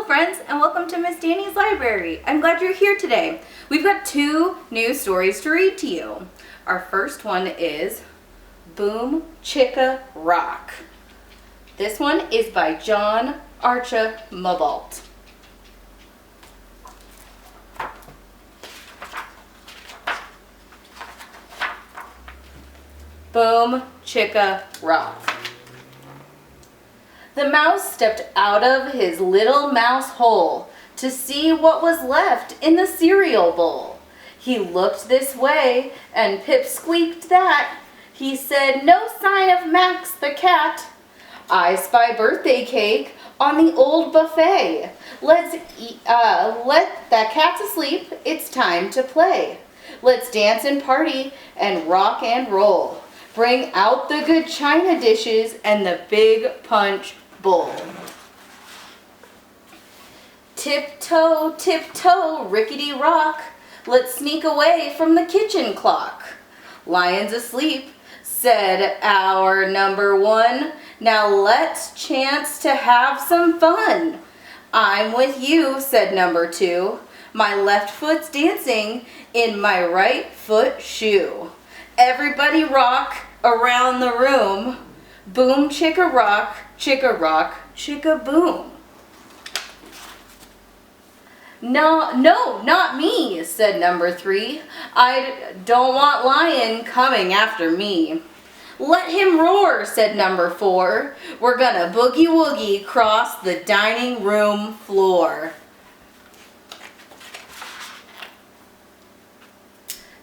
Hello friends, and welcome to Miss Danny's Library. I'm glad you're here today. We've got two new stories to read to you. Our first one is Boom, Chicka Rock. This one is by John Archambault. Boom, Chicka Rock. The mouse stepped out of his little mouse hole to see what was left in the cereal bowl. He looked this way and Pip squeaked that. He said, "No sign of Max the cat. I spy birthday cake on the old buffet. Let that cat's asleep. It's time to play. Let's dance and party and rock and roll. Bring out the good china dishes and the big punch bowl. Tiptoe, tiptoe, rickety rock. Let's sneak away from the kitchen clock. Lion's asleep, said our number one. Now let's chance to have some fun. I'm with you, said number two. My left foot's dancing in my right foot shoe. Everybody rock around the room. Boom, chicka rock, chicka boom. No, not me, said number three. I don't want Lion coming after me. Let him roar, said number four. We're gonna boogie woogie cross the dining room floor.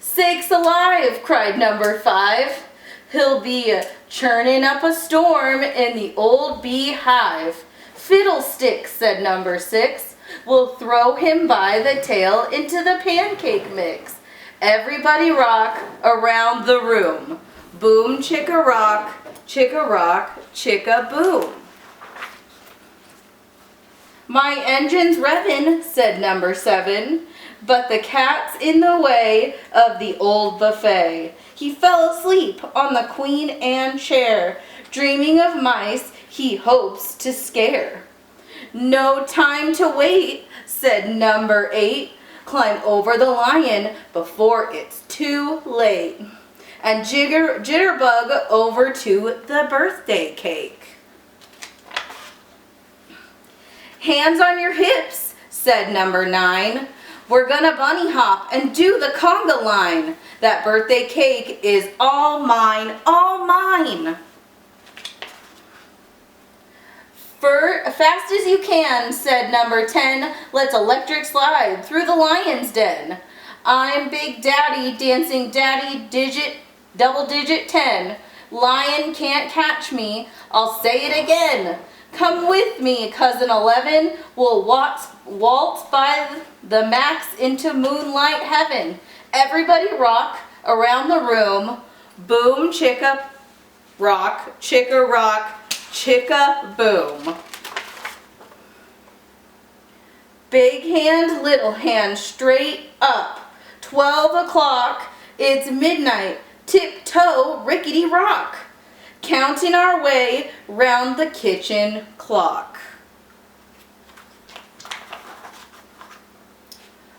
Sakes alive, cried number five. He'll be churning up a storm in the old beehive. Fiddlesticks, said number six. We'll throw him by the tail into the pancake mix. Everybody rock around the room. Boom, chicka rock, chicka boom. My engine's revving, said number seven. But the cat's in the way of the old buffet. He fell asleep on the Queen Anne chair, dreaming of mice he hopes to scare. No time to wait, said number eight. Climb over the lion before it's too late. And jitterbug over to the birthday cake. Hands on your hips, said number nine. We're gonna bunny hop and do the conga line. That birthday cake is all mine, all mine. Fast as you can, said number 10. Let's electric slide through the lion's den. I'm Big Daddy dancing daddy double digit 10. Lion can't catch me, I'll say it again. Come with me, cousin 11. We'll waltz by the max into moonlight heaven. Everybody rock around the room. Boom, chicka rock, chicka boom. Big hand, little hand, straight up. 12 o'clock, it's midnight. Tiptoe, rickety rock. Counting our way round the kitchen clock.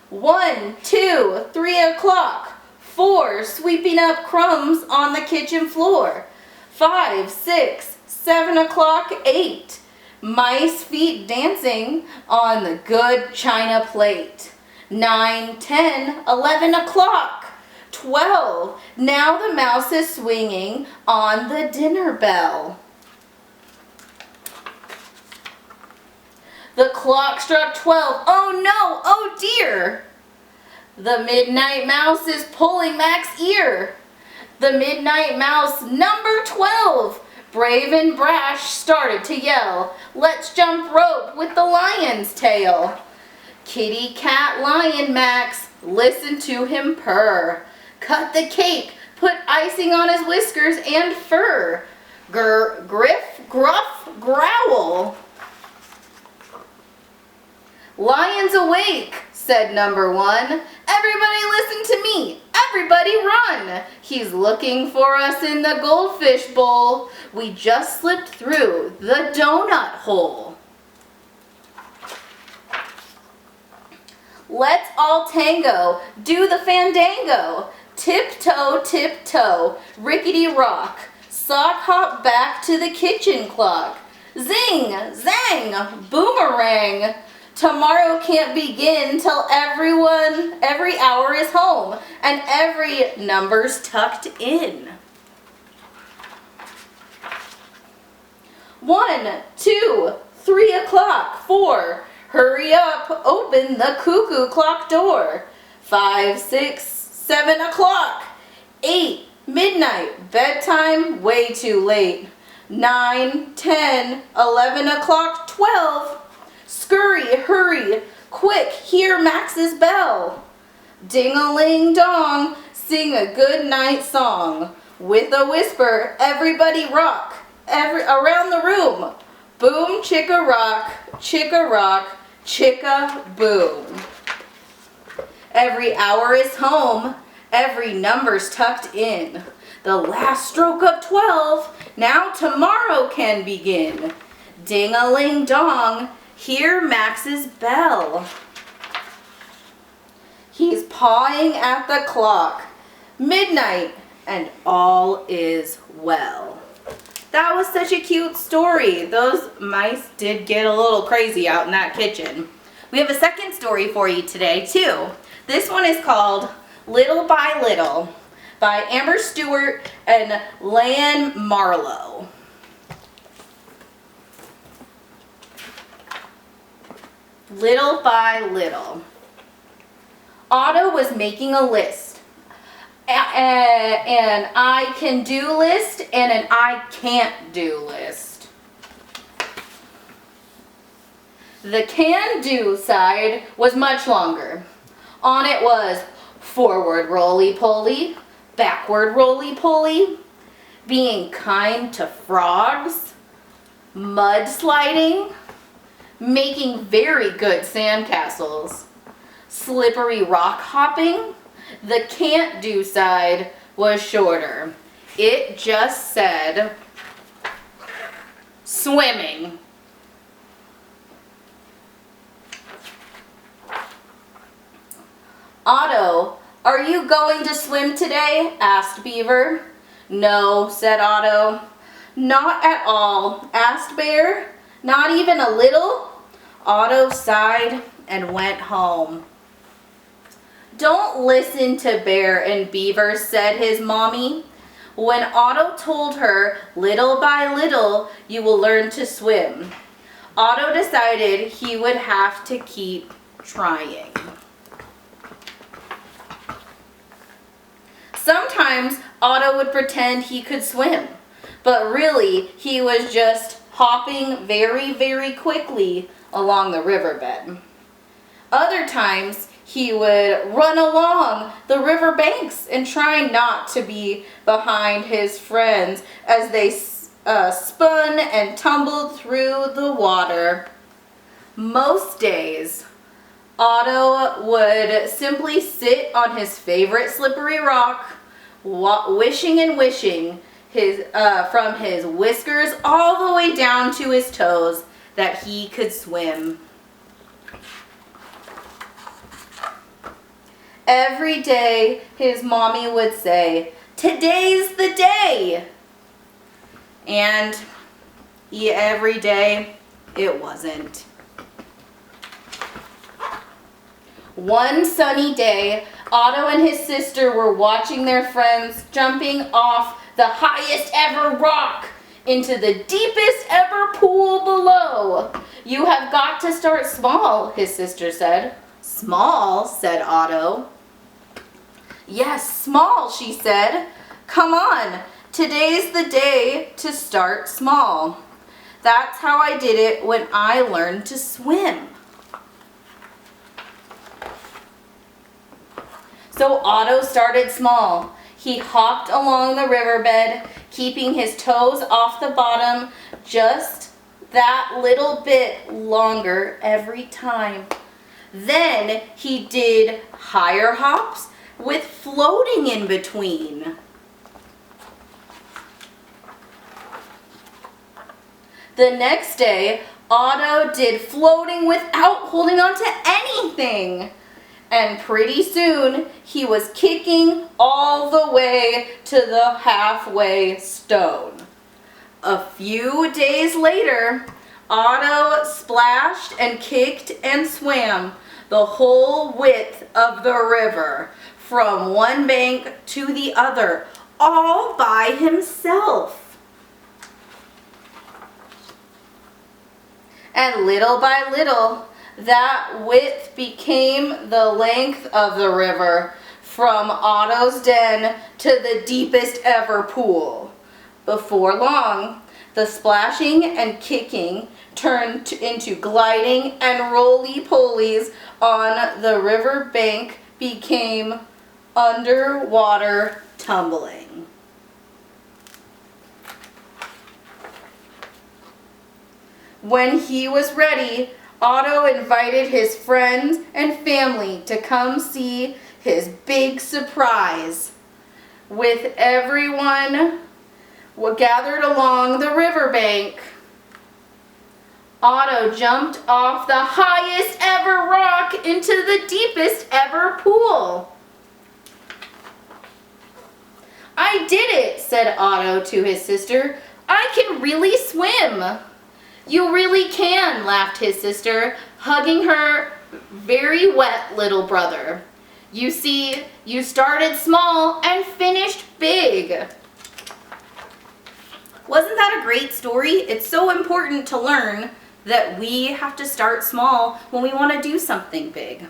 1, 2, 3 o'clock. 4, sweeping up crumbs on the kitchen floor. 5, 6, 7 o'clock, 8. Mice feet dancing on the good china plate. 9, 10, 11 o'clock. 12. Now the mouse is swinging on the dinner bell. The clock struck 12. Oh no, oh dear. The midnight mouse is pulling Mac's ear. The midnight mouse, number 12, brave and brash, started to yell. Let's jump rope with the lion's tail. Kitty cat lion Max, listen to him purr. Cut the cake, put icing on his whiskers and fur. Griff, gruff, growl. Lion's awake, said number one. Everybody listen to me. Everybody run. He's looking for us in the goldfish bowl. We just slipped through the donut hole. Let's all tango, do the fandango. Tiptoe, rickety rock. Sock hop back to the kitchen clock. Zing, zang, boomerang. Tomorrow can't begin till every hour is home and every number's tucked in. 1, 2, 3 o'clock, 4. Hurry up, open the cuckoo clock door. 5, 6, 7 o'clock, 8, midnight, bedtime, way too late. 9, 10, 11 o'clock, 12. Scurry, hurry, quick, hear Max's bell. Ding-a-ling-dong, sing a good night song. With a whisper, everybody rock, around the room. Boom, chicka rock, chicka boom. Every hour is home, every number's tucked in. The last stroke of 12, now tomorrow can begin. Ding-a-ling-dong, hear Max's bell. He's pawing at the clock. Midnight, and all is well. That was such a cute story. Those mice did get a little crazy out in that kitchen. We have a second story for you today, too. This one is called Little by Little by Amber Stewart and Layn Marlow. Little by little. Otto was making a list. An I can do list and an I can't do list. The can do side was much longer. On it was forward roly-poly, backward roly-poly, being kind to frogs, mudsliding, making very good sandcastles, slippery rock hopping. The can't do side was shorter. It just said swimming. Otto, are you going to swim today? Asked Beaver. No, said Otto. Not at all, asked Bear. Not even a little? Otto sighed and went home. Don't listen to Bear and Beaver, said his mommy. When Otto told her, little by little, you will learn to swim, Otto decided he would have to keep trying. Sometimes Otto would pretend he could swim, but really he was just hopping very, very quickly along the riverbed. Other times he would run along the river banks and try not to be behind his friends as they spun and tumbled through the water. Most days, Otto would simply sit on his favorite slippery rock, wishing and wishing from his whiskers all the way down to his toes that he could swim. Every day, his mommy would say, "Today's the day." And every day, it wasn't. One sunny day, Otto and his sister were watching their friends jumping off the highest ever rock into the deepest ever pool below. "You have got to start small," his sister said. "Small?" said Otto. "Yes, small," she said. "Come on, today's the day to start small. That's how I did it when I learned to swim." So Otto started small. He hopped along the riverbed, keeping his toes off the bottom just that little bit longer every time. Then he did higher hops with floating in between. The next day, Otto did floating without holding on to anything. and pretty soon he was kicking all the way to the halfway stone. A few days later, Otto splashed and kicked and swam the whole width of the river from one bank to the other, all by himself. And little by little, that width became the length of the river from Otto's den to the deepest ever pool. Before long, the splashing and kicking turned into gliding, and roly-polies on the river bank became underwater tumbling. When he was ready, Otto invited his friends and family to come see his big surprise. With everyone gathered along the riverbank, Otto jumped off the highest ever rock into the deepest ever pool. "I did it," said Otto to his sister. "I can really swim." "You really can," laughed his sister, hugging her very wet little brother. "You see, you started small and finished big." Wasn't that a great story? It's so important to learn that we have to start small when we want to do something big.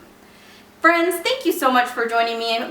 Friends, thank you so much for joining me with